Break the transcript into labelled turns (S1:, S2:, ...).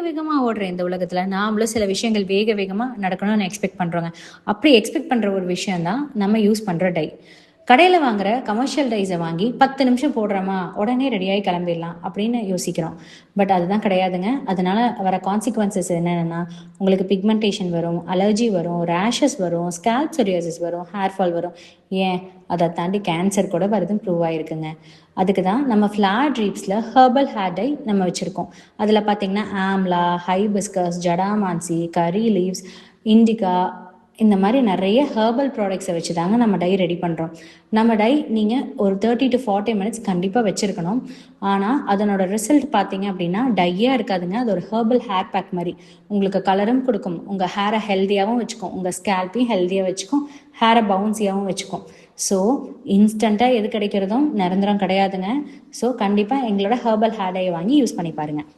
S1: வேகமா ஓடுற இந்த உலகத்துல நாமளும் சில விஷயங்கள் வேக வேகமா நடக்கணும்னு எக்ஸ்பெக்ட் பண்றோங்க. அப்படி எக்ஸ்பெக்ட் பண்ற ஒரு விஷயம் தான் நம்ம யூஸ் பண்ற டை. கடையில வாங்குற கமர்ஷியல் டைஸை வாங்கி 10 நிமிஷம் போடுறோமா உடனே ரெடியாகி கிளம்பிடலாம் அப்படின்னு யோசிக்கிறோம். பட் அதுதான் கிடையாதுங்க. அதனால வர கான்சிக்வன்சஸ் என்னென்னா, உங்களுக்கு பிக்மெண்டேஷன் வரும், அலர்ஜி வரும், ரேஷஸ் வரும், ஸ்கேல்ப் சொரியாசிஸ் வரும், ஹேர் ஃபால் வரும், ஏன் அதை தாண்டி கேன்சர் கூட வருதுன்னு ப்ரூவ் ஆயிருக்குங்க. அதுக்கு தான் நம்ம ஃப்ளார் ட்ரீப்ஸில் ஹெர்பல் ஹேர் டை நம்ம வச்சுருக்கோம். அதில் பார்த்தீங்கன்னா amla, hibiscus, jatamansi, curry leaves, indigo, இந்த மாதிரி நிறைய ஹெர்பல் ப்ராடக்ட்ஸை வச்சு தாங்க நம்ம டை ரெடி பண்ணுறோம். நம்ம டை நீங்கள் ஒரு 30 to 40 மினிட்ஸ் கண்டிப்பாக வச்சுருக்கணும். ஆனால் அதனோட ரிசல்ட் பார்த்தீங்க அப்படின்னா டையாக இருக்காதுங்க. அது ஒரு ஹெர்பல் ஹேர் பேக் மாதிரி உங்களுக்கு கலரும் கொடுக்கும், உங்கள் ஹேரை ஹெல்த்தியாகவும் வச்சுக்கும், உங்கள் ஸ்கேல்ப்பையும் ஹெல்த்தியாக வச்சுக்கும், ஹேரை பவுன்ஸியாகவும் வச்சுக்கும். ஸோ இன்ஸ்டண்ட்டாக எது கிடைக்கிறதும் நிரந்தரம் கிடையாதுங்க. ஸோ கண்டிப்பாக எங்களோட ஹெர்பல் ஹேர் டையை வாங்கி யூஸ் பண்ணி பாருங்கள்.